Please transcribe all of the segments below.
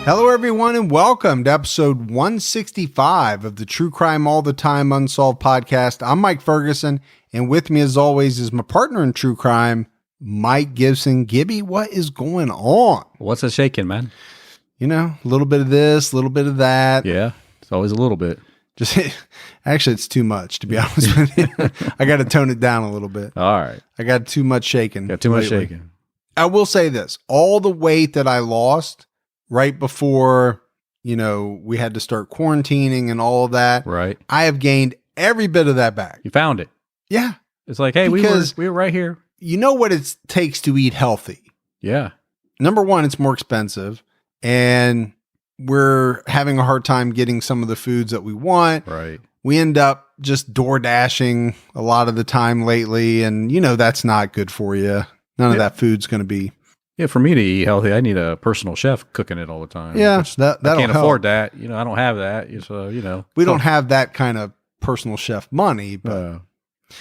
Hello, everyone, and welcome to episode 165 of the True Crime All the Time Unsolved podcast. I'm Mike Ferguson, and with me, as always, is my partner in true crime, Mike Gibson. Gibby, what is going on? What's a shaking, man? You know, a little bit of this, a little bit of that. Yeah, it's always a little bit. Actually, it's too much, to be honest with you. I got to tone it down a little bit. All right. I got too much shaking. Got too much shaking. I will say this. All the weight that I lost right before, we had to start quarantining and all of that. Right. I have gained every bit of that back. You found it. Yeah. It's like, hey, we were right here. You know what it takes to eat healthy. Yeah. Number one, it's more expensive. And we're having a hard time getting some of the foods that we want. Right. We end up just door dashing a lot of the time lately. And that's not good for you. None of that food's going to be. Yeah. For me to eat healthy, I need a personal chef cooking it all the time. Yeah. I can't afford that. I don't have that. So, we don't have that kind of personal chef money, but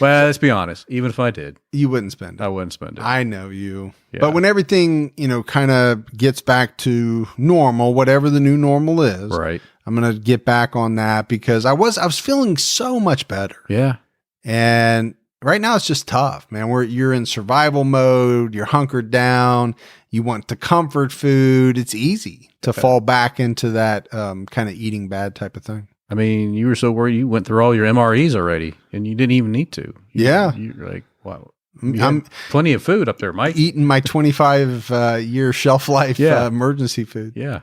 well, let's be honest. Even if I did, you wouldn't spend it. I wouldn't spend it. I know you. Yeah. But when everything, kind of gets back to normal, whatever the new normal is, right. I'm going to get back on that because I was feeling so much better. Yeah. And right now it's just tough, man. You're in survival mode, you're hunkered down, you want the comfort food. It's easy to fall back into that kind of eating bad type of thing. I mean, you were so worried you went through all your MREs already and you didn't even need to. You're like, wow. I'm plenty of food up there, Mike. Eating my 25 year shelf life emergency food. Yeah.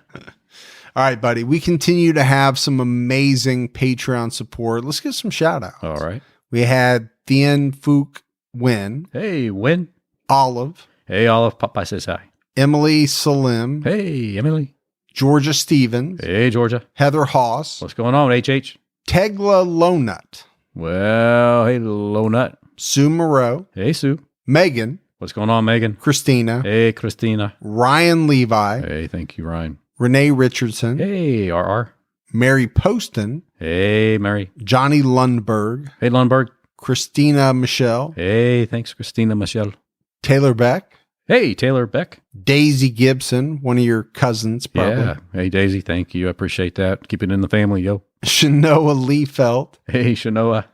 All right, buddy. We continue to have some amazing Patreon support. Let's get some shout outs. All right. We had Thien Fook Win. Hey, Win. Olive. Hey, Olive. Popeye says hi. Emily Salim. Hey, Emily. Georgia Stevens. Hey, Georgia. Heather Haas. What's going on, HH? Tegla Lonut. Well, hey, Lonut. Sue Moreau. Hey, Sue. Megan. What's going on, Megan? Christina. Hey, Christina. Ryan Levi. Hey, thank you, Ryan. Renee Richardson. Hey, RR. Mary Poston. Hey, Mary. Johnny Lundberg. Hey, Lundberg. Christina Michelle. Hey, thanks, Christina Michelle. Taylor Beck. Hey, Taylor Beck. Daisy Gibson, one of your cousins, probably. Yeah. Hey, Daisy, thank you. I appreciate that. Keep it in the family, yo. Shanoa Leefelt. Hey, Shanoa.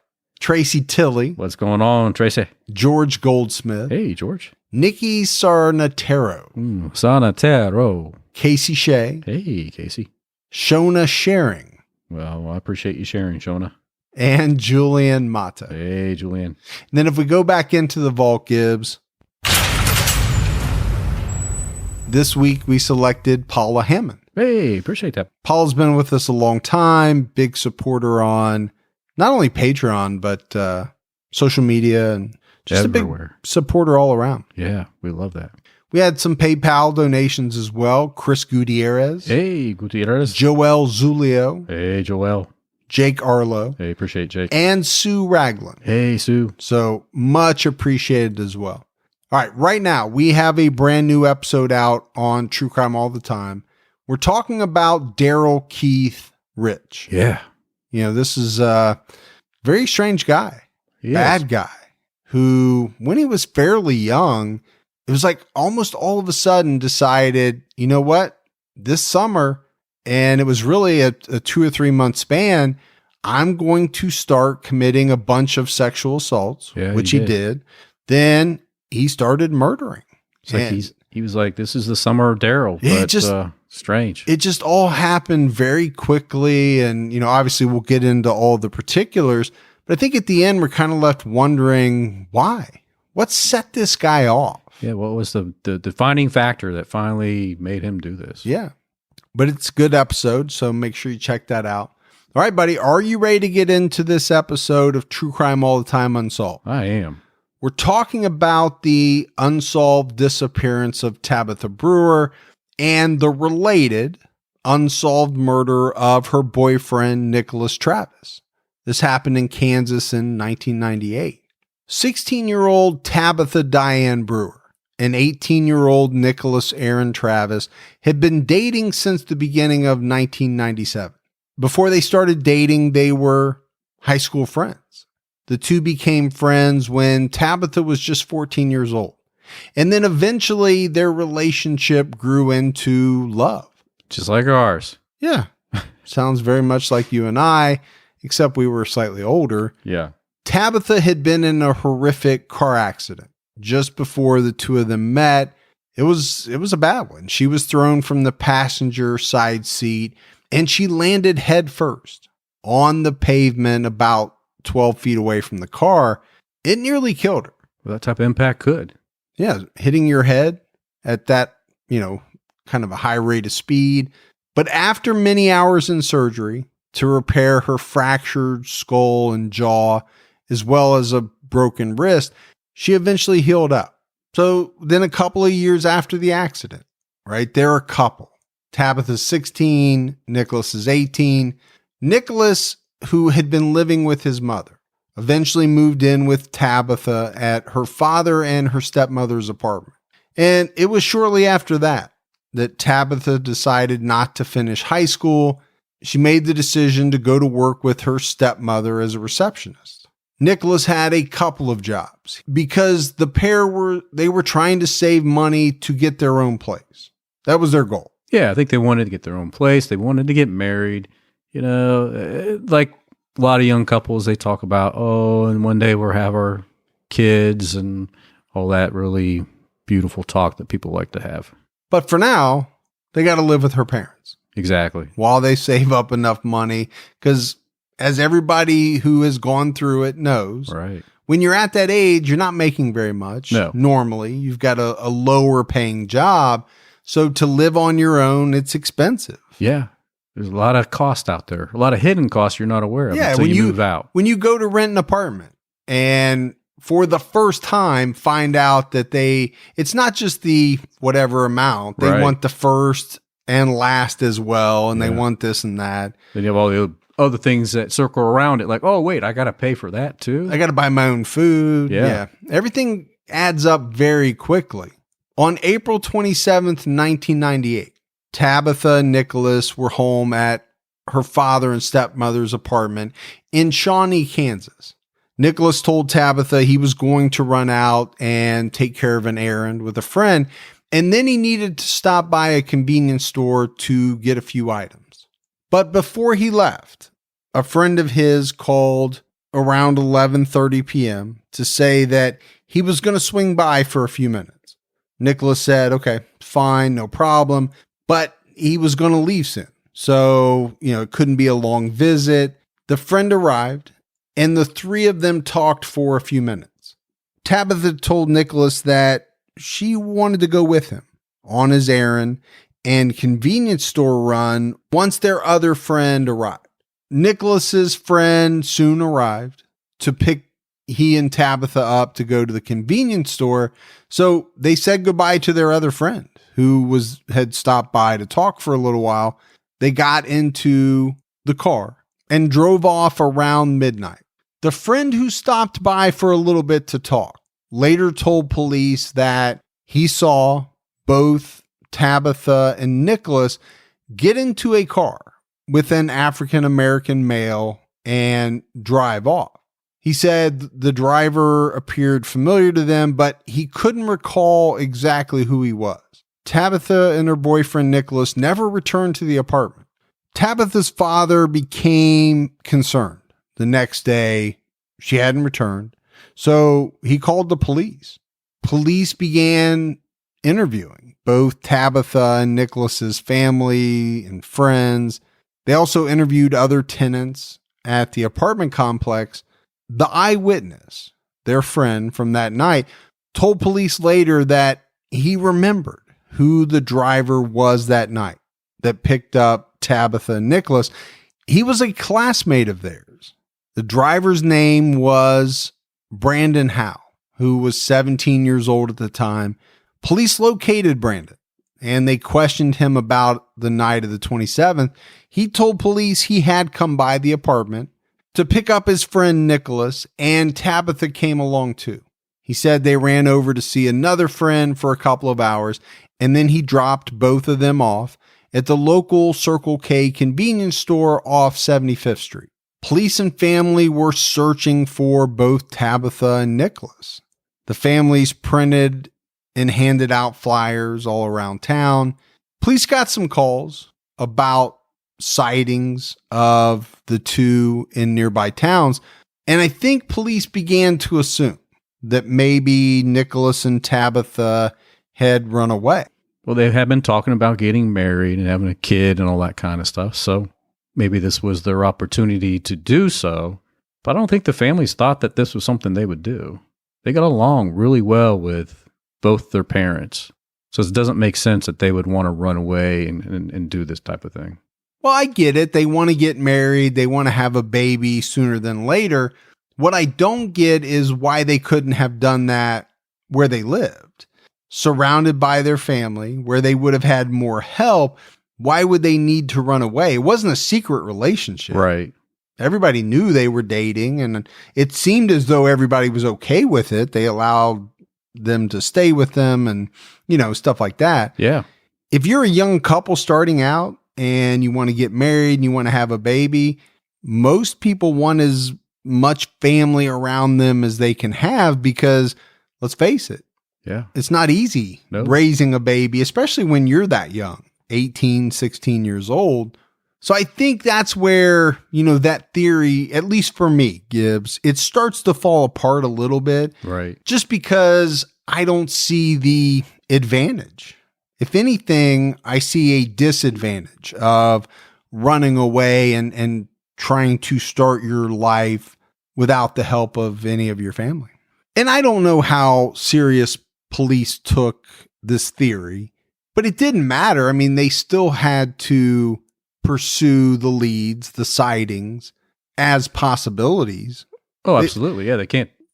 Tracy Tilley. What's going on, Tracy? George Goldsmith. Hey, George. Nikki Sarnatero. Sarnatero. Casey Shea. Hey, Casey. Shona Sharing. Well, I appreciate you sharing, Shona. And Julian Mata. Hey, Julian. And then if we go back into the vault, Gibbs, this week we selected Paula Hammond. Hey, appreciate that. Paula's been with us a long time, big supporter on not only Patreon, but social media and just everywhere. A big supporter all around. Yeah, we love that. We had some PayPal donations as well. Chris Gutierrez. Hey, Gutierrez. Joel Zulio. Hey, Joel. Jake Arlo. Hey, appreciate Jake. And Sue Ragland. Hey, Sue. So much appreciated as well. All right, right now we have a brand new episode out on True Crime All the Time. We're talking about Daryl Keith Rich. Yeah. This is a very strange guy, bad guy, who, when he was fairly young, it was like almost all of a sudden decided, you know what, this summer, and it was really a 2 or 3 month span, I'm going to start committing a bunch of sexual assaults, which he did. Then he started murdering. It's like he was like, this is the summer of Daryl, but strange. It just all happened very quickly. And, obviously we'll get into all the particulars, but I think at the end we're kind of left wondering why. What set this guy off? Yeah, what was the defining factor that finally made him do this? Yeah, but it's a good episode, so make sure you check that out. All right, buddy, are you ready to get into this episode of True Crime All the Time Unsolved? I am. We're talking about the unsolved disappearance of Tabitha Brewer and the related unsolved murder of her boyfriend, Nicholas Travis. This happened in Kansas in 1998. 16-year-old Tabitha Diane Brewer and 18-year-old Nicholas Aaron Travis had been dating since the beginning of 1997. Before they started dating, they were high school friends. The two became friends when Tabitha was just 14 years old. And then eventually their relationship grew into love. Just like ours. Yeah. Sounds very much like you and I, except we were slightly older. Yeah. Tabitha had been in a horrific car accident just before the two of them met. It was a bad one. She was thrown from the passenger side seat and she landed head first on the pavement about 12 feet away from the car. It nearly killed her. Well, that type of impact could. Yeah, hitting your head at that, kind of a high rate of speed. But after many hours in surgery to repair her fractured skull and jaw, as well as a broken wrist, she eventually healed up. So then a couple of years after the accident, right, they're a couple. Tabitha's 16, Nicholas is 18. Nicholas, who had been living with his mother, eventually moved in with Tabitha at her father and her stepmother's apartment. And it was shortly after that Tabitha decided not to finish high school. She made the decision to go to work with her stepmother as a receptionist. Nicholas had a couple of jobs because the pair were trying to save money to get their own place. That was their goal. Yeah, I think they wanted to get their own place. They wanted to get married. Like a lot of young couples, they talk about, and one day we'll have our kids and all that really beautiful talk that people like to have. But for now, they got to live with her parents. Exactly. While they save up enough money, because as everybody who has gone through it knows, right, when you're at that age, you're not making very much. No. Normally, you've got a lower paying job. So to live on your own, it's expensive. Yeah. There's a lot of cost out there, a lot of hidden costs you're not aware of until you move out. When you go to rent an apartment and for the first time find out that it's not just the whatever amount, they want the first and last as well, and they want this and that. Then you have all the other things that circle around it, like, oh, wait, I got to pay for that too. I got to buy my own food. Yeah. Everything adds up very quickly. On April 27th, 1998, Tabitha and Nicholas were home at her father and stepmother's apartment in Shawnee, Kansas. Nicholas told Tabitha he was going to run out and take care of an errand with a friend, and then he needed to stop by a convenience store to get a few items. But before he left, a friend of his called around 11:30 p.m. to say that he was going to swing by for a few minutes. Nicholas said, okay, fine, no problem, but he was going to leave soon. So, it couldn't be a long visit. The friend arrived, and the three of them talked for a few minutes. Tabitha told Nicholas that she wanted to go with him on his errand and convenience store run once their other friend arrived. Nicholas's friend soon arrived to pick he and Tabitha up to go to the convenience store. So they said goodbye to their other friend who had stopped by to talk for a little while. They got into the car and drove off around midnight. The friend who stopped by for a little bit to talk later told police that he saw both Tabitha and Nicholas get into a car with an African-American male and drive off. He said the driver appeared familiar to them, but he couldn't recall exactly who he was. Tabitha and her boyfriend Nicholas never returned to the apartment. Tabitha's father became concerned. The next day, she hadn't returned, so he called the police. Police began interviewing both Tabitha and Nicholas's family and friends. They also interviewed other tenants at the apartment complex. The eyewitness, their friend from that night, told police later that he remembered who the driver was that night that picked up Tabitha and Nicholas. He was a classmate of theirs. The driver's name was Brandon Howell, who was 17 years old at the time. Police located Brandon and they questioned him about the night of the 27th. He told police he had come by the apartment to pick up his friend Nicholas, and Tabitha came along too. He said they ran over to see another friend for a couple of hours, and then he dropped both of them off at the local Circle K convenience store off 75th Street. Police and family were searching for both Tabitha and Nicholas. The families printed and handed out flyers all around town. Police got some calls about sightings of the two in nearby towns. And I think police began to assume that maybe Nicholas and Tabitha had run away. Well, they had been talking about getting married and having a kid and all that kind of stuff. So maybe this was their opportunity to do so. But I don't think the families thought that this was something they would do. They got along really well with both their parents. So it doesn't make sense that they would want to run away and do this type of thing. Well, I get it. They want to get married. They want to have a baby sooner than later. What I don't get is why they couldn't have done that where they lived, surrounded by their family, where they would have had more help. Why would they need to run away? It wasn't a secret relationship. Right. Everybody knew they were dating, and it seemed as though everybody was okay with it. They allowed them to stay with them and, stuff like that. Yeah. If you're a young couple starting out and you want to get married and you want to have a baby, most people want as much family around them as they can have because, let's face it, yeah, it's not easy raising a baby, especially when you're that young, 18, 16 years old. So I think that's where, that theory, at least for me, Gibbs, it starts to fall apart a little bit. Right. Just because I don't see the advantage. If anything, I see a disadvantage of running away and trying to start your life without the help of any of your family. And I don't know how serious police took this theory, but it didn't matter. I mean, they still had to pursue the leads, the sightings as possibilities. Oh, absolutely. They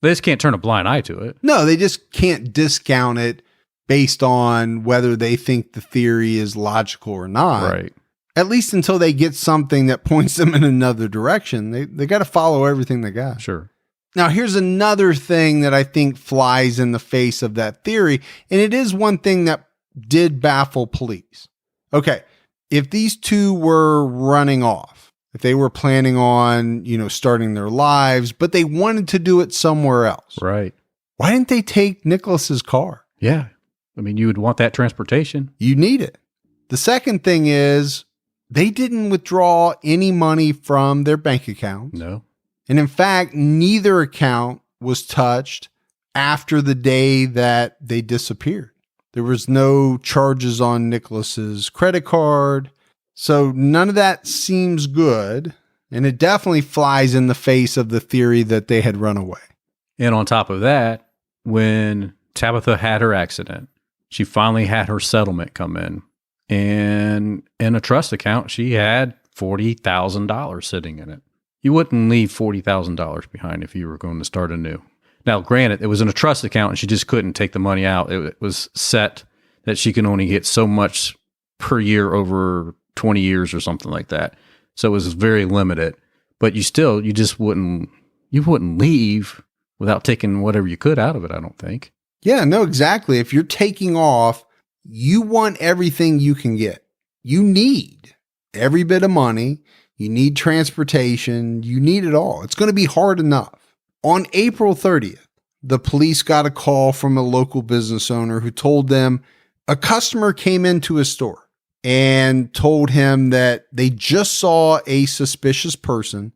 just can't turn a blind eye to it. No, they just can't discount it based on whether they think the theory is logical or not. Right. At least until they get something that points them in another direction. They got to follow everything they got. Sure. Now, here's another thing that I think flies in the face of that theory, and it is one thing that did baffle police. Okay, if these two were running off, if they were planning on, starting their lives, but they wanted to do it somewhere else. Right. Why didn't they take Nicholas's car? Yeah. I mean, you would want that transportation. You need it. The second thing is they didn't withdraw any money from their bank accounts. No. And in fact, neither account was touched after the day that they disappeared. There was no charges on Nicholas's credit card. So none of that seems good. And it definitely flies in the face of the theory that they had run away. And on top of that, when Tabitha had her accident, she finally had her settlement come in. And in a trust account, she had $40,000 sitting in it. You wouldn't leave $40,000 behind if you were going to start anew. Now, granted, it was in a trust account and she just couldn't take the money out. It was set that she can only get so much per year over 20 years or something like that. So it was very limited. But you just wouldn't leave without taking whatever you could out of it, I don't think. Yeah, no, exactly. If you're taking off, you want everything you can get. You need every bit of money. You need transportation. You need it all. It's going to be hard enough. On April 30th, the police got a call from a local business owner who told them a customer came into his store and told him that they just saw a suspicious person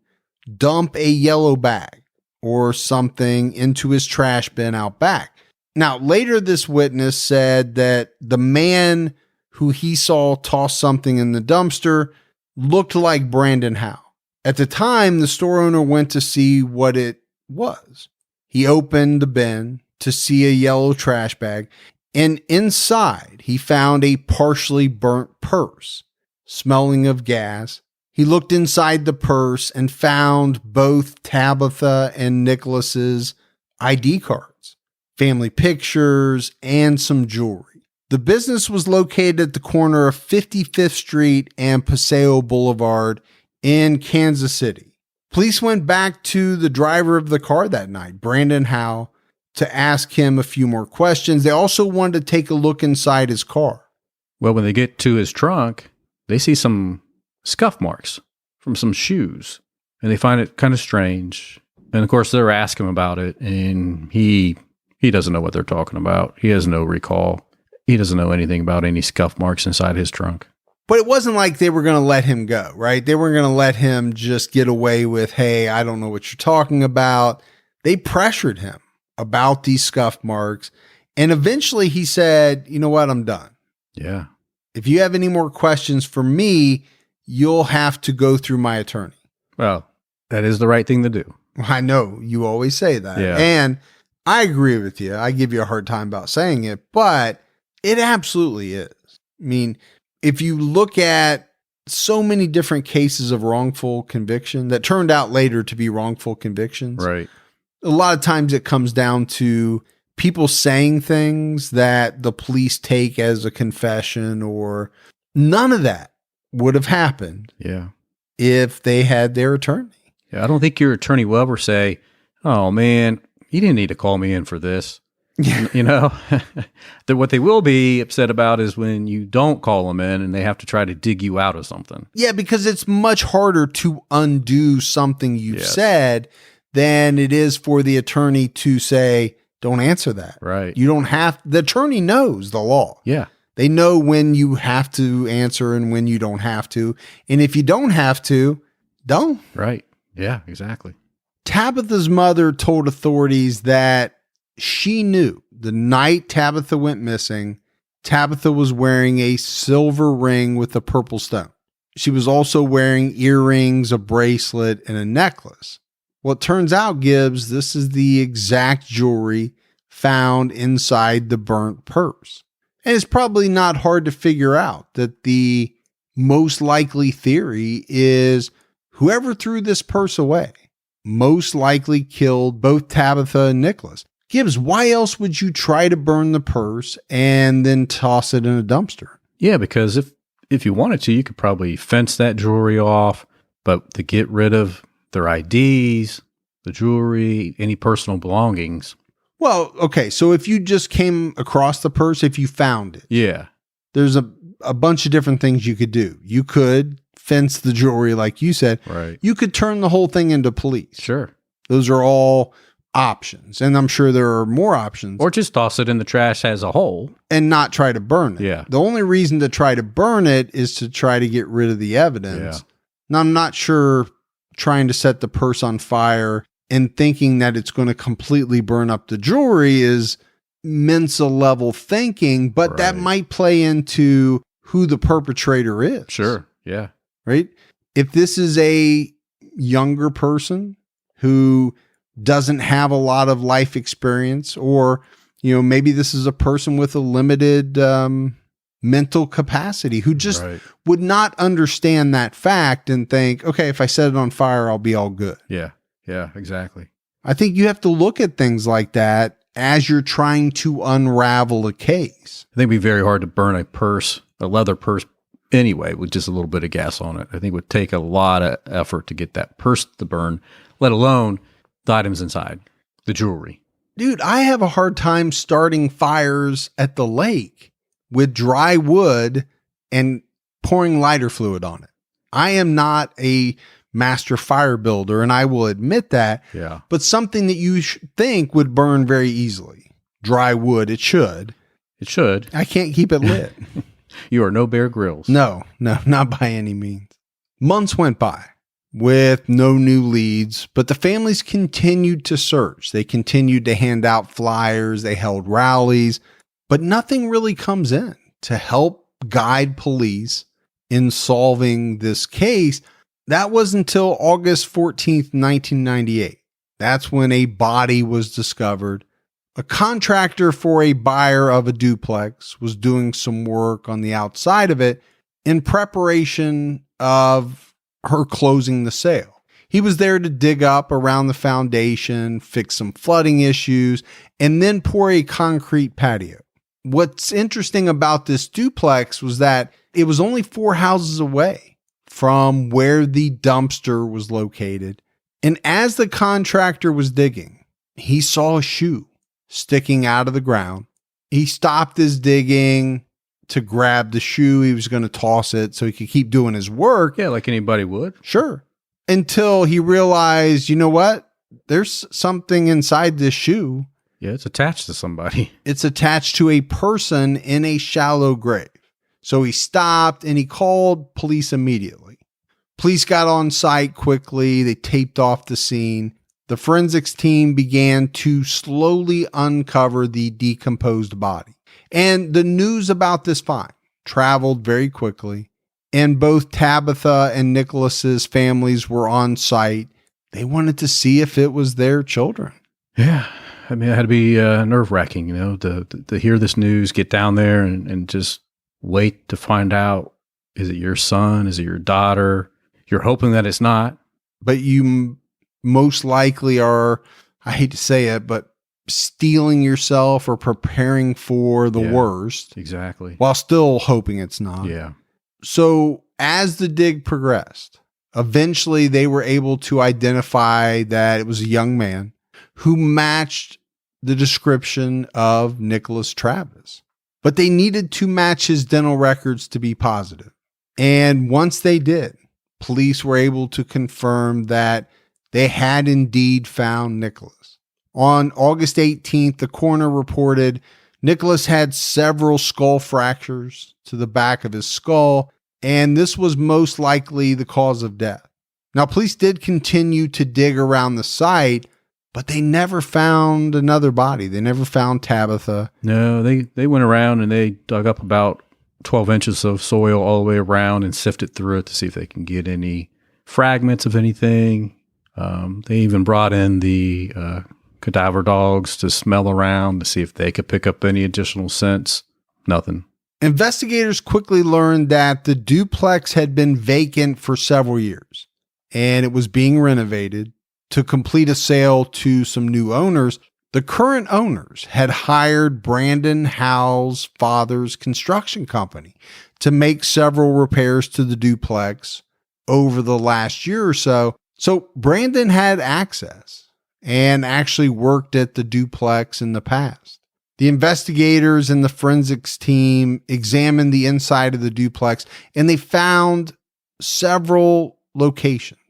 dump a yellow bag or something into his trash bin out back. Now, later, this witness said that the man who he saw toss something in the dumpster looked like Brandon Howell. At the time, the store owner went to see what it was. He opened the bin to see a yellow trash bag, and inside he found a partially burnt purse, smelling of gas. He looked inside the purse and found both Tabitha and Nicholas's ID cards, family pictures, and some jewelry. The business was located at the corner of 55th Street and Paseo Boulevard in Kansas City. Police went back to the driver of the car that night, Brandon Howell, to ask him a few more questions. They also wanted to take a look inside his car. Well, when they get to his trunk, they see some scuff marks from some shoes, and they find it kind of strange. And of course, they're asking him about it, and he doesn't know what they're talking about. He has no recall. He doesn't know anything about any scuff marks inside his trunk. But it wasn't like they were going to let him go, right? They weren't going to let him just get away with, hey, I don't know what you're talking about. They pressured him about these scuff marks. And eventually he said, you know what? I'm done. Yeah. If you have any more questions for me, you'll have to go through my attorney. Well, that is the right thing to do. I know you always say that. Yeah. And I agree with you. I give you a hard time about saying it, but it absolutely is. I mean, if you look at so many different cases of wrongful conviction that turned out later to be wrongful convictions, Right. a lot of times it comes down to people saying things that the police take as a confession, or none of that would have happened Yeah. if they had their attorney. Yeah. I don't think your attorney will ever say, oh, man, you didn't need to call me in for this. You know, what they will be upset about is when you don't call them in and they have to try to dig you out of something. Yeah, because it's much harder to undo something you've said than it is for the attorney to say, don't answer that. Right. You don't have, the attorney knows the law. Yeah. They know when you have to answer and when you don't have to. And if you don't have to, don't. Right. Yeah, exactly. Tabitha's mother told authorities that she knew the night Tabitha went missing, Tabitha was wearing a silver ring with a purple stone. She was also wearing earrings, a bracelet, and a necklace. Well, it turns out, Gibbs, this is the exact jewelry found inside the burnt purse. And it's probably not hard to figure out that the most likely theory is whoever threw this purse away most likely killed both Tabitha and Nicholas. Gibbs, why else would you try to burn the purse and then toss it in a dumpster? Yeah, because if you wanted to, you could probably fence that jewelry off, but to get rid of their IDs, the jewelry, any personal belongings. Well, okay, so if you just came across the purse, if you found it, Yeah. there's a bunch of different things you could do. You could fence the jewelry like you said. Right. You could turn the whole thing into police. Sure. Those are all options. And I'm sure there are more options. Or just toss it in the trash as a whole. And not try to burn it. Yeah. The only reason to try to burn it is to try to get rid of the evidence. Yeah. Now, I'm not sure trying to set the purse on fire and thinking that it's going to completely burn up the jewelry is Mensa level thinking, but that Right. might play into who the perpetrator is. Sure. Yeah. Right? If this is a younger person who doesn't have a lot of life experience, or, you know, maybe this is a person with a limited mental capacity who just Right. would not understand that fact and think, okay, if I set it on fire, I'll be all good. Yeah. Yeah, exactly. I think you have to look at things like that as you're trying to unravel a case. I think it'd be very hard to burn a purse, a leather purse anyway, with just a little bit of gas on it. I think it would take a lot of effort to get that purse to burn, let alone the items inside, the jewelry. Dude, I have a hard time starting fires at the lake with dry wood and pouring lighter fluid on it. I am not a master fire builder, and I will admit that. Yeah. But something that you think would burn very easily. Dry wood, it should. It should. I can't keep it lit. You are no Bear Grylls. No, not by any means. Months went by with no new leads, but the families continued to search. They continued to hand out flyers. They held rallies, but nothing really comes in to help guide police in solving this case. That was until August 14th, 1998. That's when a body was discovered. A contractor for a buyer of a duplex was doing some work on the outside of it in preparation of her closing the sale. He was there to dig up around the foundation, fix some flooding issues, and then pour a concrete patio. What's interesting about this duplex was that it was only 4 houses away from where the dumpster was located. And as the contractor was digging, he saw a shoe sticking out of the ground. He stopped his digging to grab the shoe. He was going to toss it so he could keep doing his work. Yeah, like anybody would. Sure. Until he realized, you know what? There's something inside this shoe. Yeah, it's attached to somebody. It's attached to a person in a shallow grave. So he stopped and he called police immediately. Police got on site quickly. They taped off the scene. The forensics team began to slowly uncover the decomposed body. And the news about this find traveled very quickly. And both Tabitha and Nicholas's families were on site. They wanted to see if it was their children. Yeah. I mean, it had to be nerve-wracking, to hear this news, get down there and just wait to find out, is it your son? Is it your daughter? You're hoping that it's not. But you most likely are, I hate to say it, but steeling yourself or preparing for the worst. Exactly. While still hoping it's not. Yeah. So as the dig progressed, eventually they were able to identify that it was a young man who matched the description of Nicholas Travis. But they needed to match his dental records to be positive. And once they did, police were able to confirm that they had indeed found Nicholas. On August 18th, the coroner reported Nicholas had several skull fractures to the back of his skull, and this was most likely the cause of death. Now, police did continue to dig around the site, but they never found another body. They never found Tabitha. No, they went around and they dug up about 12 inches of soil all the way around and sifted through it to see if they can get any fragments of anything. They even brought in the cadaver dogs to smell around to see if they could pick up any additional scents. Nothing. Investigators quickly learned that the duplex had been vacant for several years, and it was being renovated to complete a sale to some new owners. The current owners had hired Brandon Howell's father's construction company to make several repairs to the duplex over the last year or so. So Brandon had access and actually worked at the duplex in the past. The investigators and the forensics team examined the inside of the duplex, and they found several locations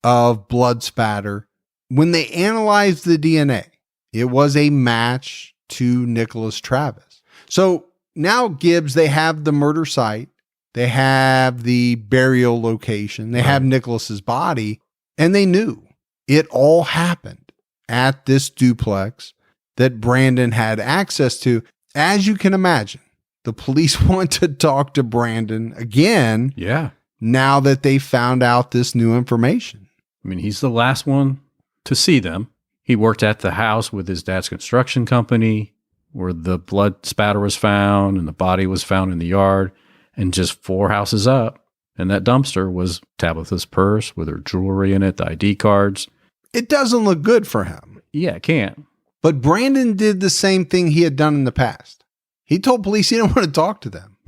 of blood spatter. When they analyzed the DNA, it was a match to Nicholas Travis. So now Gibbs, they have the murder site, they have the burial location, they have Nicholas's body, and they knew it all happened at this duplex that Brandon had access to. As you can imagine, the police want to talk to Brandon again. Yeah. Now that they found out this new information. I mean, he's the last one to see them. He worked at the house with his dad's construction company where the blood spatter was found and the body was found in the yard. And just 4 houses up, and that dumpster was Tabitha's purse with her jewelry in it, the ID cards. It doesn't look good for him. Yeah, it can't. But Brandon did the same thing he had done in the past. He told police he didn't want to talk to them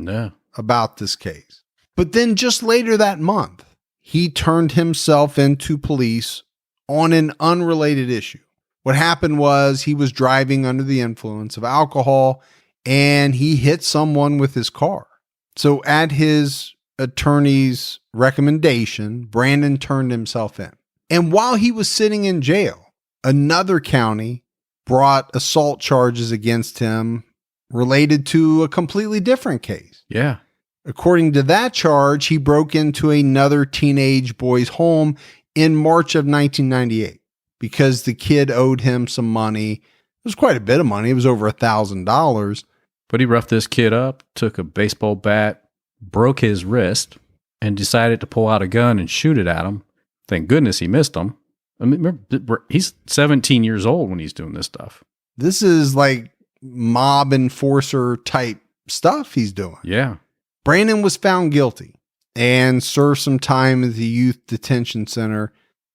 about this case. But then just later that month, he turned himself into police on an unrelated issue. What happened was he was driving under the influence of alcohol and he hit someone with his car. So at his attorney's recommendation, Brandon turned himself in. And while he was sitting in jail, another county brought assault charges against him related to a completely different case. Yeah. According to that charge, he broke into another teenage boy's home in March of 1998 because the kid owed him some money. It was quite a bit of money. It was over $1,000. But he roughed this kid up, took a baseball bat, broke his wrist, and decided to pull out a gun and shoot it at him. Thank goodness he missed him. I mean, remember, he's 17 years old when he's doing this stuff. This is like mob enforcer type stuff he's doing. Yeah. Brandon was found guilty and served some time at the youth detention center.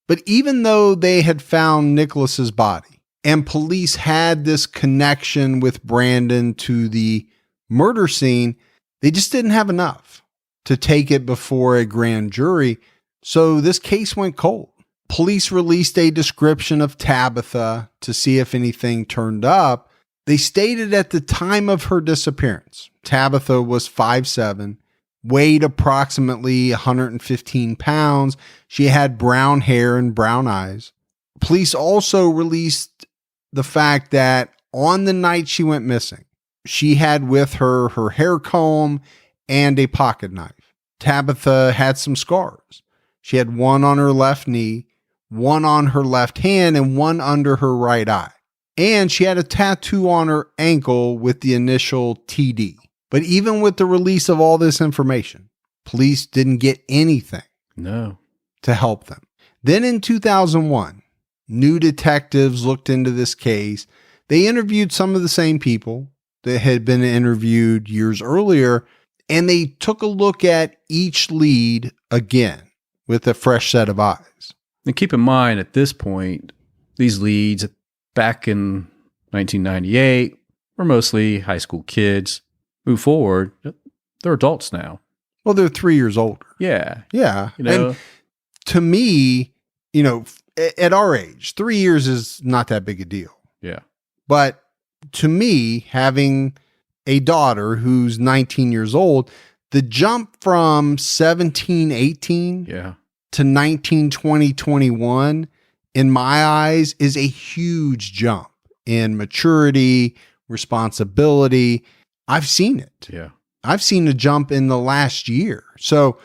But even though they had found Nicholas's body and police had this connection with Brandon to the murder scene, they just didn't have enough to take it before a grand jury. So this case went cold. Police released a description of Tabitha to see if anything turned up. They stated at the time of her disappearance, Tabitha was 5'7", weighed approximately 115 pounds. She had brown hair and brown eyes. Police also released the fact that on the night she went missing, she had with her her hair comb and a pocket knife. Tabitha had some scars. She had one on her left knee, one on her left hand, and one under her right eye. And she had a tattoo on her ankle with the initial TD. But even with the release of all this information, police didn't get anything to help them. Then in 2001, new detectives looked into this case. They interviewed some of the same people that had been interviewed years earlier, and they took a look at each lead again with a fresh set of eyes. And keep in mind, at this point, these leads back in 1998 were mostly high school kids. Move forward, they're adults now. Well, they're 3 years older. Yeah. Yeah. You know? And to me, at our age, 3 years is not that big a deal. Yeah. But to me, having a daughter who's 19 years old, the jump from 17, 18 to 19, 20, 21, in my eyes, is a huge jump in maturity, responsibility. I've seen it. Yeah. I've seen a jump in the last year. So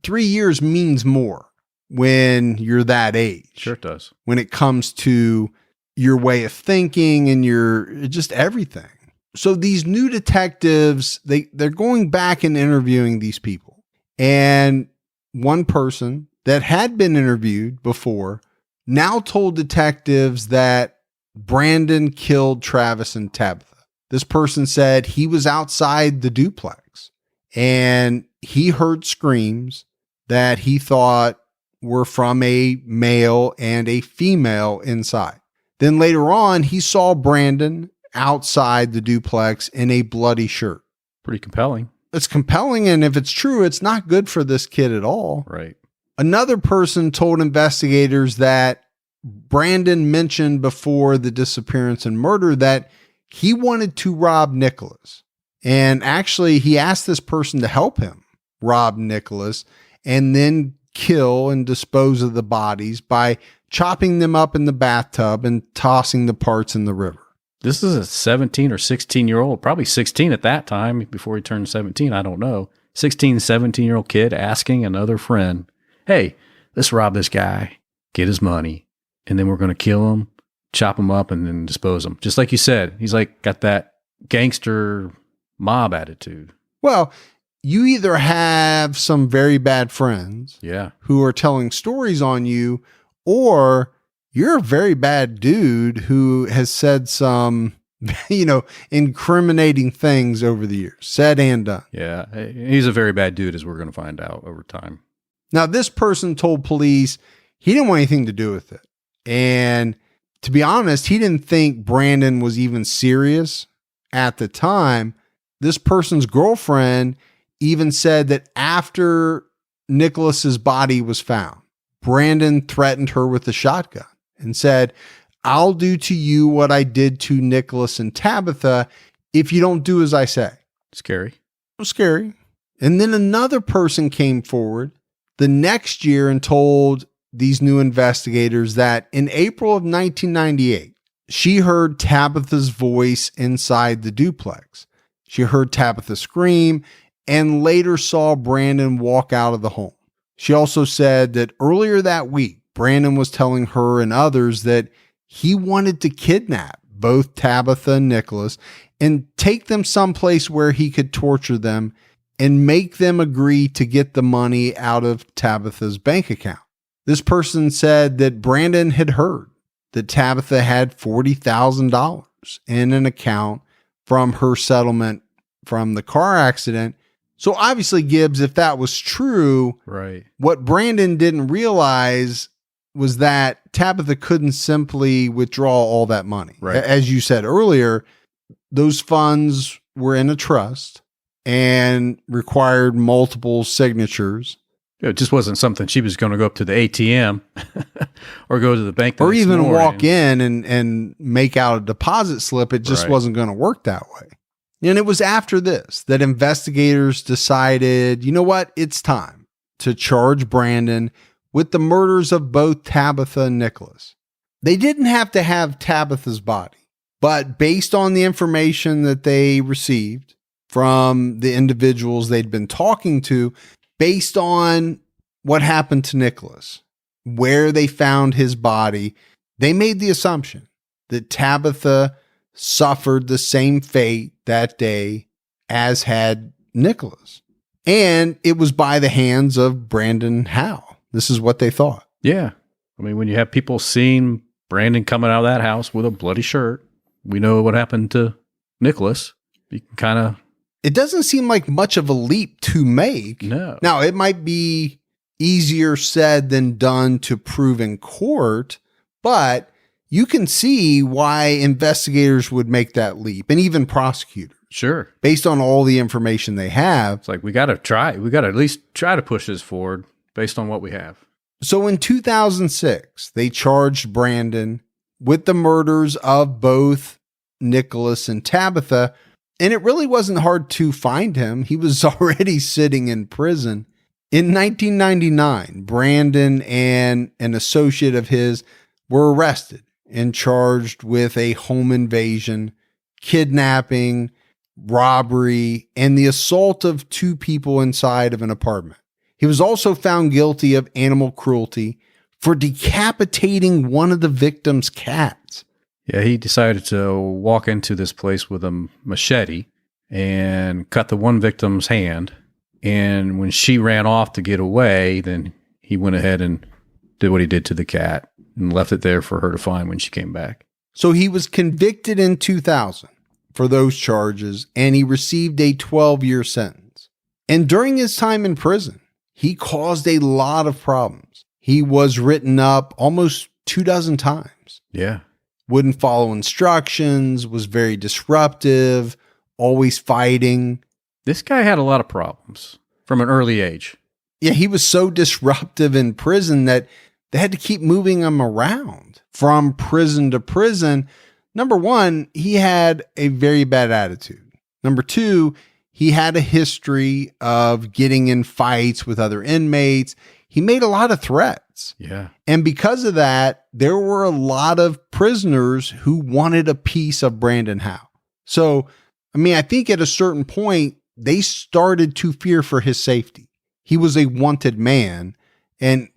3 years means more when you're that age. Sure it does. When it comes to your way of thinking and your just everything. So these new detectives, they're going back and interviewing these people. And one person that had been interviewed before now told detectives that Brandon killed Travis and Tabitha. This person said he was outside the duplex and he heard screams that he thought were from a male and a female inside. Then later on, he saw Brandon outside the duplex in a bloody shirt. Pretty compelling. It's compelling, and if it's true, it's not good for this kid at all. Right. Another person told investigators that Brandon mentioned before the disappearance and murder that he wanted to rob Nicholas. And actually, he asked this person to help him rob Nicholas and then kill and dispose of the bodies by chopping them up in the bathtub and tossing the parts in the river. This is a 17 or 16-year-old, probably 16 at that time before he turned 17. I don't know. 16, 17-year-old kid asking another friend, hey, let's rob this guy, get his money, and then we're going to kill him, chop him up, and then dispose him. Just like you said, he's like got that gangster mob attitude. Well, you either have some very bad friends who are telling stories on you, or you're a very bad dude who has said some, incriminating things over the years, said and done. Yeah, he's a very bad dude, as we're going to find out over time. Now, this person told police he didn't want anything to do with it. And to be honest, he didn't think Brandon was even serious at the time. This person's girlfriend even said that after Nicholas's body was found, Brandon threatened her with a shotgun and said, I'll do to you what I did to Nicholas and Tabitha if you don't do as I say. Scary. It was scary. And then another person came forward the next year and told these new investigators that in April of 1998, she heard Tabitha's voice inside the duplex. She heard Tabitha scream and later saw Brandon walk out of the home. She also said that earlier that week, Brandon was telling her and others that he wanted to kidnap both Tabitha and Nicholas and take them someplace where he could torture them and make them agree to get the money out of Tabitha's bank account. This person said that Brandon had heard that Tabitha had $40,000 in an account from her settlement from the car accident. So obviously, Gibbs, if that was true, right, what Brandon didn't realize was that Tabitha couldn't simply withdraw all that money. Right. As you said earlier, those funds were in a trust and required multiple signatures. It just wasn't something she was going to go up to the ATM or go to the bank or even walk in and make out a deposit slip. It just wasn't going to work that way. And it was after this that investigators decided, you know what, it's time to charge Brandon with the murders of both Tabitha and Nicholas. They didn't have to have Tabitha's body, but based on the information that they received from the individuals they'd been talking to based on what happened to Nicholas, where they found his body. They made the assumption that Tabitha suffered the same fate that day as had Nicholas. And it was by the hands of Brandon Howell. This is what they thought. Yeah. I mean, when you have people seeing Brandon coming out of that house with a bloody shirt, we know what happened to Nicholas. You can kind of... It doesn't seem like much of a leap to make. No. Now, it might be easier said than done to prove in court, but you can see why investigators would make that leap, and even prosecutors. Sure. Based on all the information they have. It's like, we got to try. We got to at least try to push this forward based on what we have. So in 2006, they charged Brandon with the murders of both Nicholas and Tabitha, and it really wasn't hard to find him. He was already sitting in prison. In 1999, Brandon and an associate of his were arrested and charged with a home invasion, kidnapping, robbery, and the assault of two people inside of an apartment. He was also found guilty of animal cruelty for decapitating one of the victim's cats. Yeah, he decided to walk into this place with a machete and cut the one victim's hand. And when she ran off to get away, then he went ahead and did what he did to the cat and left it there for her to find when she came back. So he was convicted in 2000 for those charges, and he received a 12-year sentence. And during his time in prison, he caused a lot of problems. He was written up almost 24 times. Yeah. Wouldn't follow instructions, was very disruptive, always fighting. This guy had a lot of problems from an early age. Yeah, he was so disruptive in prison that they had to keep moving him around from prison to prison. Number one, he had a very bad attitude. Number two, he had a history of getting in fights with other inmates. He made a lot of threats. Yeah. And because of that, there were a lot of prisoners who wanted a piece of Brandon Howell. So, I mean, I think at a certain point, they started to fear for his safety. He was a wanted man. And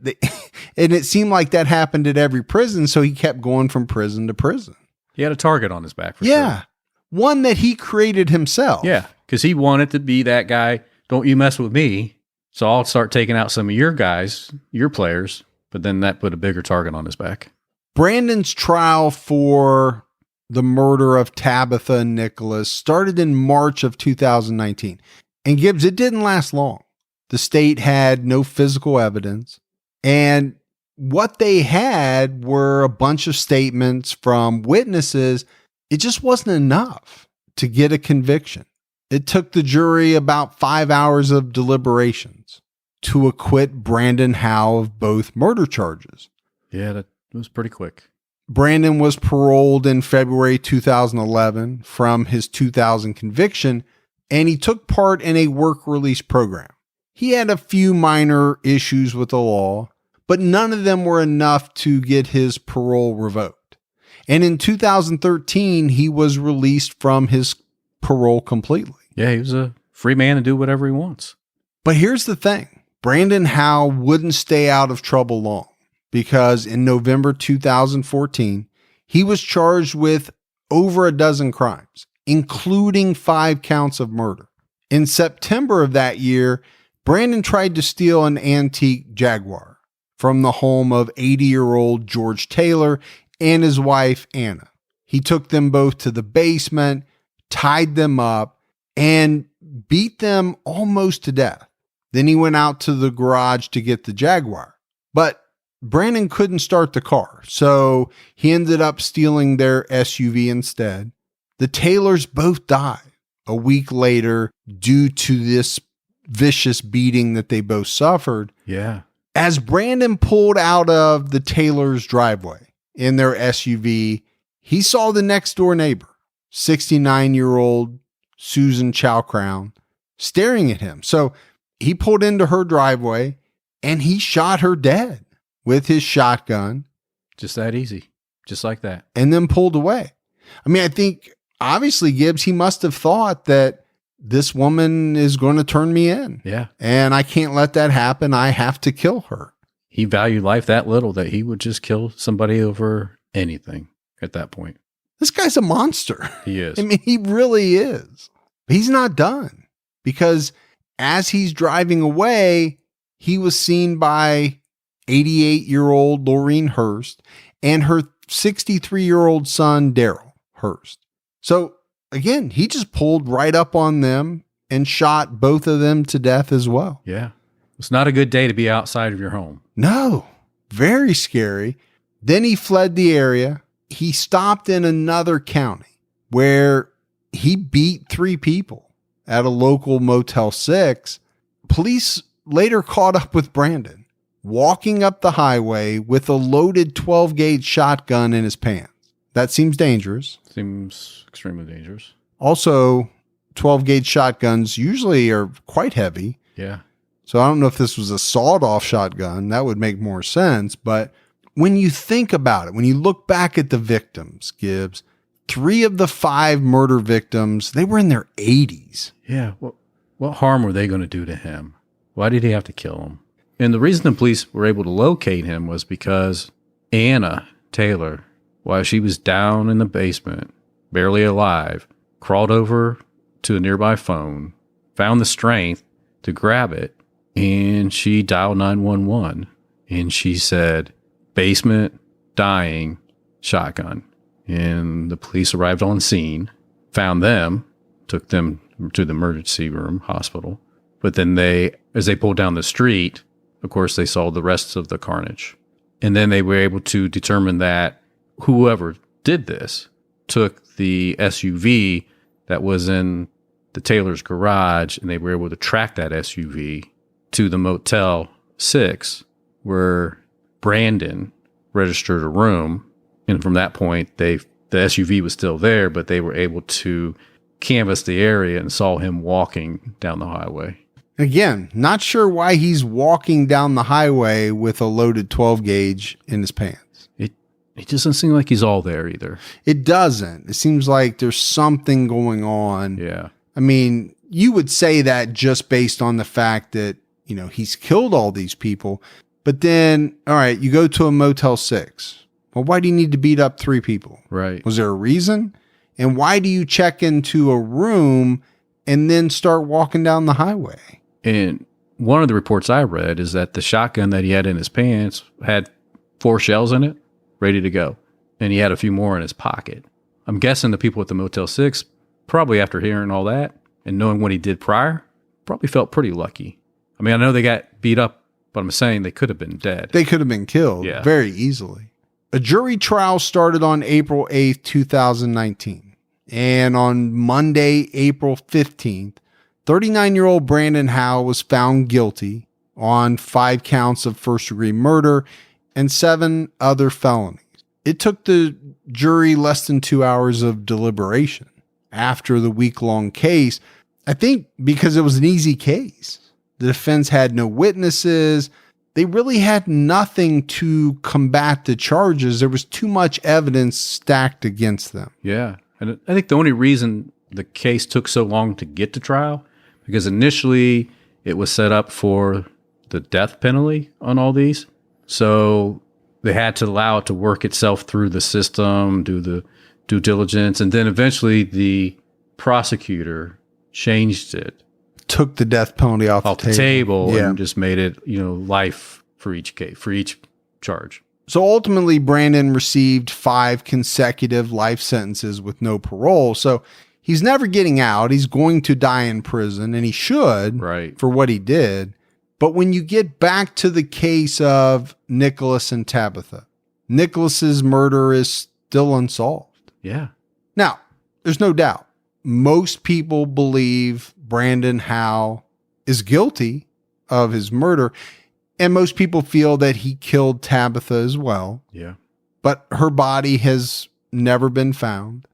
and it seemed like that happened at every prison. So he kept going from prison to prison. He had a target on his back for sure. One that he created himself. Yeah. Because he wanted to be that guy. Don't you mess with me. So I'll start taking out some of your guys, your players. But then that put a bigger target on his back. Brandon's trial for the murder of Tabitha and Nicholas started in March of 2019. And Gibbs, it didn't last long. The state had no physical evidence. And what they had were a bunch of statements from witnesses. It just wasn't enough to get a conviction. It took the jury about 5 hours of deliberations to acquit Brandon Howell of both murder charges. Yeah, that was pretty quick. Brandon was paroled in February 2011 from his 2000 conviction, and he took part in a work release program. He had a few minor issues with the law, but none of them were enough to get his parole revoked. And in 2013, he was released from his parole completely. Yeah, he was a free man to do whatever he wants. But here's the thing. Brandon Howell wouldn't stay out of trouble long, because in November 2014, he was charged with over a dozen crimes, including 5 counts of murder. In September of that year, Brandon tried to steal an antique Jaguar from the home of 80-year-old George Taylor and his wife, Anna. He took them both to the basement, tied them up, and beat them almost to death. Then he went out to the garage to get the Jaguar. But Brandon couldn't start the car, so he ended up stealing their SUV instead. The Taylors both died a week later due to this vicious beating that they both suffered. Yeah. As Brandon pulled out of the Taylor's driveway in their SUV, he saw the next door neighbor, 69-year-old Susan Chowcrown, staring at him. So he pulled into her driveway and he shot her dead with his shotgun. Just that easy. Just like that. And then pulled away. I mean, I think obviously Gibbs, he must have thought that this woman is going to turn me in. Yeah. And I can't let that happen. I have to kill her. He valued life that little that he would just kill somebody over anything at that point. This guy's a monster. He is. I mean, he really is. He's not done, because as he's driving away, he was seen by 88-year-old Laureen Hurst and her 63-year-old son, Daryl Hurst. So again, he just pulled right up on them and shot both of them to death as well. Yeah. It's not a good day to be outside of your home. No, very scary. Then he fled the area. He stopped in another county where he beat 3 people at a local Motel 6. Police later caught up with Brandon walking up the highway with a loaded 12-gauge shotgun in his pants. That seems dangerous. Seems extremely dangerous. Also, 12-gauge shotguns usually are quite heavy. Yeah. So I don't know if this was a sawed-off shotgun. That would make more sense. But when you think about it, when you look back at the victims, Gibbs, 3 of the 5 murder victims, they were in their 80s. Yeah. What harm were they going to do to him? Why did he have to kill him? And the reason the police were able to locate him was because Anna Taylor, while she was down in the basement, barely alive, crawled over to a nearby phone, found the strength to grab it, and she dialed 911. And she said, basement, dying, shotgun. And the police arrived on scene, found them, took them to the emergency room hospital. But then as they pulled down the street, of course, they saw the rest of the carnage. And then they were able to determine that whoever did this took the SUV that was in the Taylor's garage, and they were able to track that SUV to the Motel 6, where Brandon registered a room. And from that point, the SUV was still there, but they were able to canvass the area and saw him walking down the highway. Again, not sure why he's walking down the highway with a loaded 12-gauge in his pants. It doesn't seem like he's all there either. It doesn't. It seems like there's something going on. Yeah. I mean, you would say that just based on the fact that, he's killed all these people. But then, all right, you go to a Motel 6. Well, why do you need to beat up 3 people? Right. Was there a reason? And why do you check into a room and then start walking down the highway? And one of the reports I read is that the shotgun that he had in his pants had 4 shells in it, ready to go. And he had a few more in his pocket. I'm guessing the people at the Motel 6, probably after hearing all that and knowing what he did prior, probably felt pretty lucky. I mean, I know they got beat up, but I'm saying they could have been dead. They could have been killed very easily. A jury trial started on April 8th, 2019. And on Monday, April 15th, 39-year-old Brandon Howell was found guilty on 5 counts of first-degree murder and 7 other felonies. It took the jury less than 2 hours of deliberation after the week-long case, I think because it was an easy case. The defense had no witnesses. They really had nothing to combat the charges. There was too much evidence stacked against them. Yeah. And I think the only reason the case took so long to get to trial, because initially it was set up for the death penalty on all these. So they had to allow it to work itself through the system, do the due diligence. And then eventually the prosecutor changed it. Took the death penalty off the table and just made it, life for each case, for each charge. So ultimately, Brandon received 5 consecutive life sentences with no parole. So he's never getting out. He's going to die in prison, and he should for what he did. But when you get back to the case of Nicholas and Tabitha, Nicholas's murder is still unsolved. Yeah. Now, there's no doubt. Most people believe Brandon Howell is guilty of his murder, and most people feel that he killed Tabitha as well. Yeah. But her body has never been found.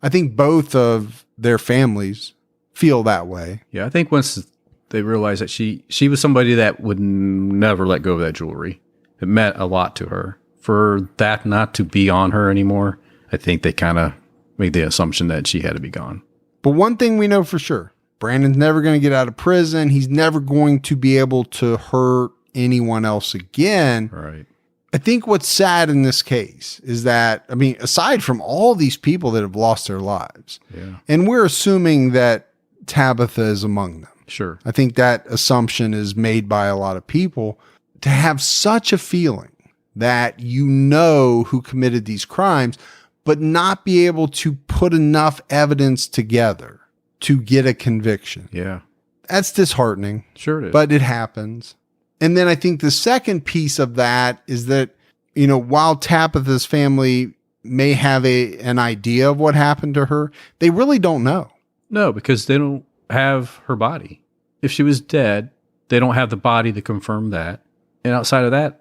I think both of their families feel that way. Yeah, I think once they realized that she was somebody that would never let go of that jewelry, it meant a lot to her. For that not to be on her anymore, I think they kind of made the assumption that she had to be gone. But one thing we know for sure, Brandon's never going to get out of prison. He's never going to be able to hurt anyone else again. Right. I think what's sad in this case is that, I mean, aside from all these people that have lost their lives, and we're assuming that Tabitha is among them. Sure. I think that assumption is made by a lot of people. To have such a feeling that you know who committed these crimes, but not be able to put enough evidence together to get a conviction. Yeah. That's disheartening. Sure it is. But it happens. And then I think the second piece of that is that, you know, while Tabitha's family may have an idea of what happened to her, they really don't know. No, because they don't have her body. If she was dead, they don't have the body to confirm that. And outside of that,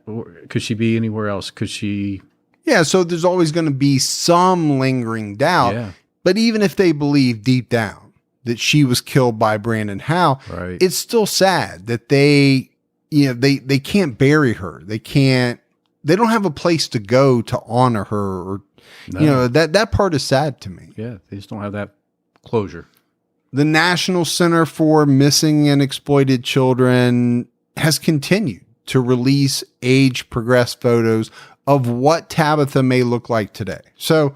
could she be anywhere else? Could she? Yeah, so there's always going to be some lingering doubt. Yeah. But even if they believe deep down that she was killed by Brandon Howell, Right. it's still sad that they can't bury her. They don't have a place to go to honor her, or that part is sad to me. Yeah, they just don't have that closure. The National Center for Missing and Exploited Children has continued to release age progressed photos of what Tabitha may look like today. So,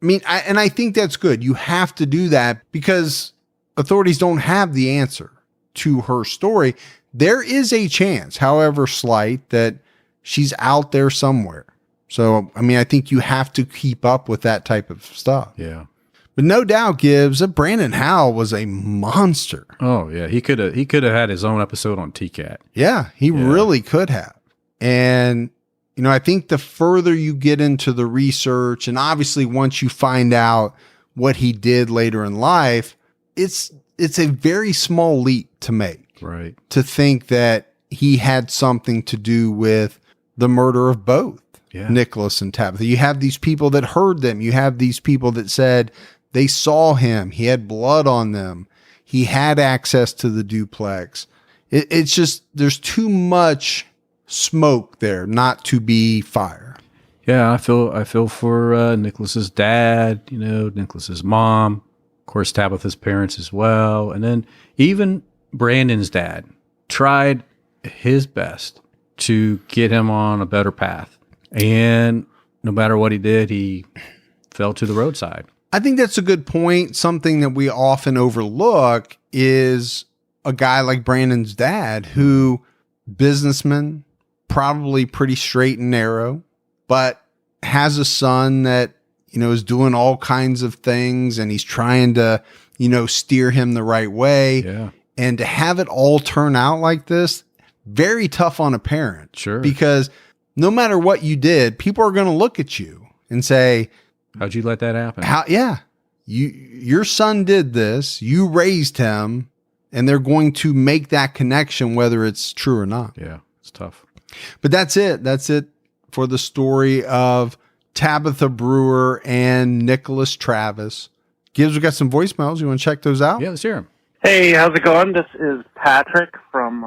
I mean, I think that's good. You have to do that because authorities don't have the answer to her story. There is a chance, however slight, that she's out there somewhere. So, I mean, I think you have to keep up with that type of stuff. Yeah. But no doubt gives that Brandon Howell was a monster. Oh yeah, he could have had his own episode on TCAT. Yeah, he really could have. And, you know, I think the further you get into the research, and obviously once you find out what he did later in life, it's a very small leap to make. Right. To think that he had something to do with the murder of both Nicholas and Tabitha. You have these people that heard them. You have these people that said they saw him. He had blood on them. He had access to the duplex. It's just, there's too much smoke there not to be fire. Yeah, I feel for Nicholas's dad, Nicholas's mom, of course Tabitha's parents as well, and then even Brandon's dad tried his best to get him on a better path, and no matter what he did, he fell to the roadside. I think that's a good point. Something that we often overlook is a guy like Brandon's dad, who businessman, probably pretty straight and narrow, but has a son that, is doing all kinds of things, and he's trying to, steer him the right way. Yeah. And to have it all turn out like this, very tough on a parent. Sure. Because no matter what you did, people are going to look at you and say, how'd you let that happen? Your son did this, you raised him, and they're going to make that connection, whether it's true or not. Yeah, it's tough. But that's it. That's it for the story of Tabitha Brewer and Nicholas Travis. Gibbs, we got some voicemails. You want to check those out? Yeah, let's hear them. Hey, how's it going? This is Patrick from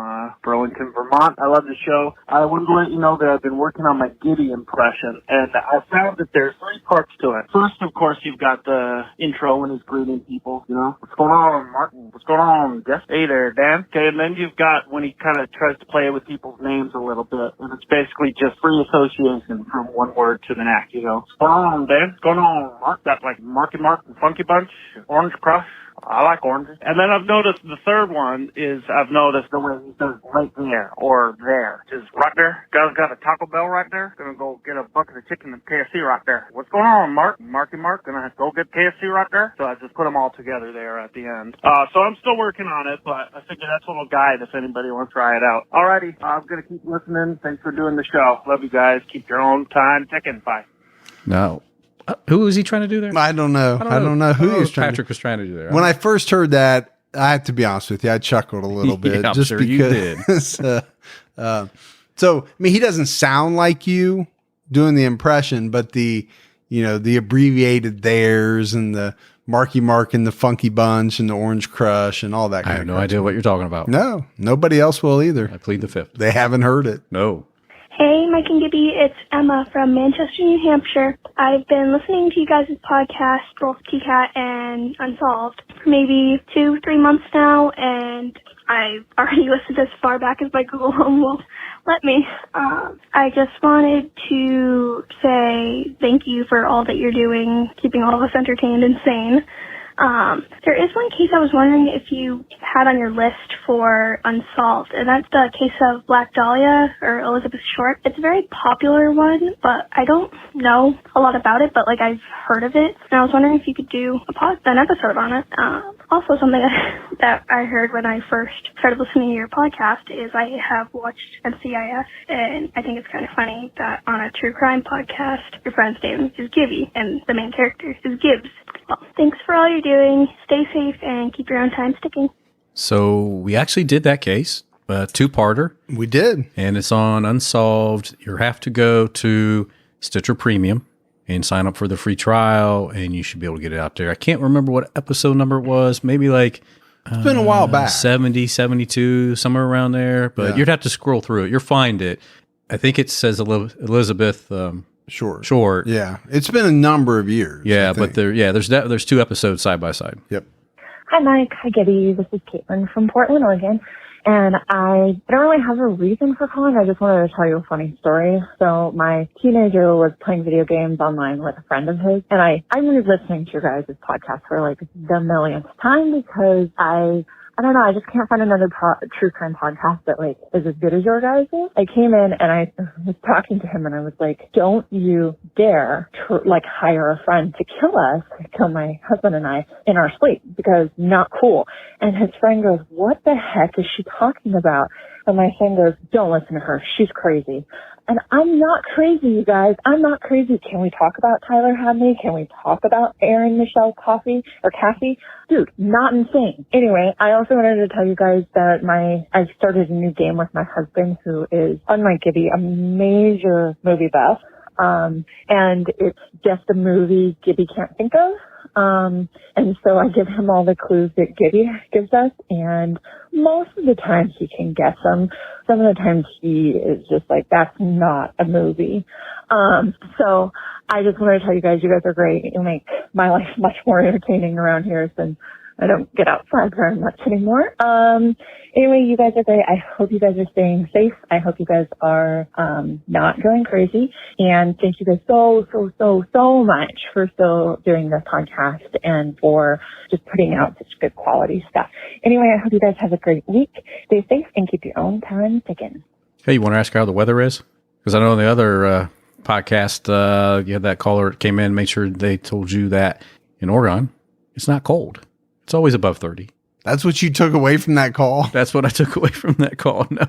Burlington, Vermont. I love the show. I wanted to let you know that I've been working on my Gibby impression, and I found that there's 3 parts to it. First, of course, you've got the intro when he's greeting people, what's going on, Martin? What's going on? Yes. Hey there, Dan. Okay, and then you've got when he kind of tries to play with people's names a little bit, and it's basically just free association from one word to the next, What's going on, Dan? What's going on, Mark? That like Marky Mark and Funky Bunch, Orange Crush. I like oranges. And then I've noticed the third one is the way he says right there or there. Just right there. Guys got a Taco Bell right there. Gonna go get a bucket of chicken and KFC right there. What's going on, Mark? Marky Mark? Gonna go get KFC right there? So I just put them all together there at the end. So I'm still working on it, but I figured that's a little guide if anybody wants to try it out. Alrighty. I'm gonna keep listening. Thanks for doing the show. Love you guys. Keep your own time ticking. Bye. No. Who was he trying to do there? I don't know. I don't know who he was trying Patrick was trying to do there. When I first heard that, I have to be honest with you, I chuckled a little bit. Yeah, just sure because. You did. So, I mean, he doesn't sound like you doing the impression, but the abbreviated theirs and the Marky Mark and the Funky Bunch and the Orange Crush and all that kind I of have no idea what you're talking about. No, nobody else will either. I plead the fifth. They haven't heard it. No. Hey, Mike and Gibby, it's Emma from Manchester, New Hampshire. I've been listening to you guys' podcast, both TCAT and Unsolved, for maybe 2-3 months now, and I've already listened as far back as my Google Home will let me. I just wanted to say thank you for all that you're doing, keeping all of us entertained and sane. There is one case I was wondering if you had on your list for Unsolved, and that's the case of Black Dahlia, or Elizabeth Short. It's a very popular one, but I don't know a lot about it, but, I've heard of it, and I was wondering if you could do an episode on it. Also, something that I heard when I first started listening to your podcast is I have watched NCIS, and I think it's kind of funny that on a true crime podcast, your friend's name is Gibby, and the main character is Gibbs. Well, thanks for all you're doing. Stay safe and keep your own time sticking. So we actually did that case, a two-parter. We did. And it's on Unsolved. You have to go to Stitcher Premium and sign up for the free trial, and you should be able to get it out there. I can't remember what episode number it was. Maybe it's been a while back. 70, 72, somewhere around there. But you'd have to scroll through it. You'll find it. I think it says Elizabeth Short. Yeah. It's been a number of years. Yeah, but there's two episodes side by side. Yep. Hi, Mike. Hi, Gibby. This is Caitlin from Portland, Oregon. And I don't really have a reason for calling. I just wanted to tell you a funny story. So my teenager was playing video games online with a friend of his. And I'm listening to your guys' podcast for the millionth time because I don't know, I just can't find another true crime podcast that is as good as your guys' is. I came in and I was talking to him and I was like, don't you dare hire a friend to kill my husband and I in our sleep because not cool. And his friend goes, what the heck is she talking about? And my friend goes, don't listen to her. She's crazy. And I'm not crazy, you guys. I'm not crazy. Can we talk about Tyler Hadley? Can we talk about Erin Michelle Cassie? Dude, not insane. Anyway, I also wanted to tell you guys that I started a new game with my husband, who is, unlike Gibby, a major movie buff. And it's just a movie Gibby can't think of. And so I give him all the clues that Gibby gives us, and most of the time he can guess them. Some of the times he is just like, that's not a movie. So I just want to tell you guys are great. You make my life much more entertaining around here since I don't get outside very much anymore. Anyway, you guys are great. I hope you guys are staying safe. I hope you guys are not going crazy. And thank you guys so much for still doing this podcast and for just putting out such good quality stuff. Anyway, I hope you guys have a great week. Stay safe and keep your own time ticking. Hey, you want to ask how the weather is? Because I know in the other podcast, you had that caller that came in, make sure they told you that in Oregon, it's not cold. It's always above 30. That's what you took away from that call? That's what I took away from that call. No.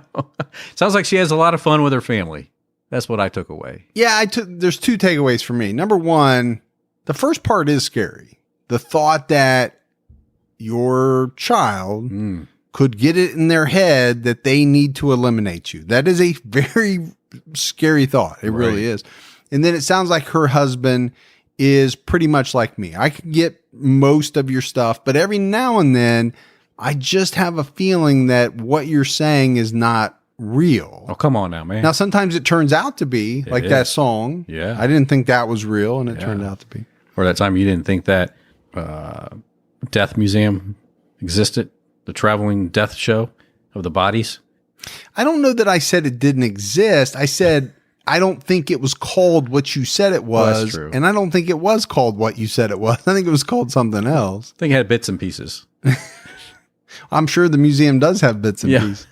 Sounds like she has a lot of fun with her family. That's what I took away. Yeah, there's two takeaways for me. Number one, the first part is scary. The thought that your child could get it in their head that they need to eliminate you. That is a very scary thought. It really is. And then it sounds like her husband is pretty much like me. I can get most of your stuff, but every now and then I just have a feeling that what you're saying is not real. Oh, come on now, man. Now, sometimes it turns out to be that song. Yeah. I didn't think that was real, and it turned out to be. Or that time you didn't think that death museum existed, the traveling death show of the bodies. I don't know that I said it didn't exist. I said, I don't think it was called what you said it was. Well, that's true. And I don't think it was called what you said it was. I think it was called something else. I think it had bits and pieces. I'm sure the museum does have bits and pieces.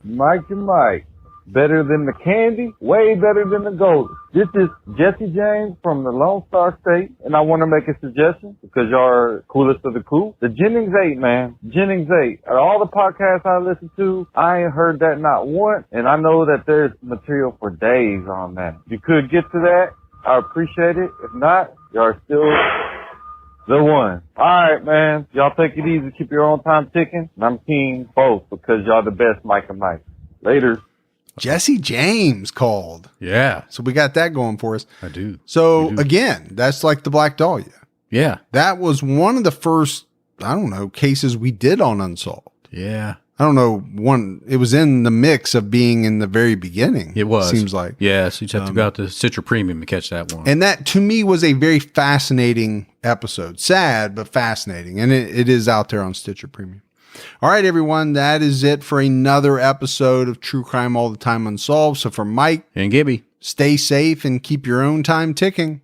Mike and Mike. Better than the candy, way better than the gold. This is Jesse James from the Lone Star State, and I want to make a suggestion because y'all are coolest of the cool. The Jennings 8, man. Jennings 8. Out of all the podcasts I listen to, I ain't heard that not once, and I know that there's material for days on that. If you could get to that, I appreciate it. If not, y'all are still the one. All right, man. Y'all take it easy. Keep your own time ticking. And I'm team both because y'all the best Mike and Mike. Later. Jesse James called. Yeah. So we got that going for us. I do. So again, that's like the Black Dahlia. Yeah. That was one of the first, I don't know, cases we did on Unsolved. Yeah. I don't know, it was in the mix of being in the very beginning. It was. Seems like. Yeah, so you have to go out to Stitcher Premium to catch that one. And that, to me, was a very fascinating episode. Sad, but fascinating. And it is out there on Stitcher Premium. All right, everyone, that is it for another episode of True Crime All the Time Unsolved. So for Mike and Gibby, stay safe and keep your own time ticking.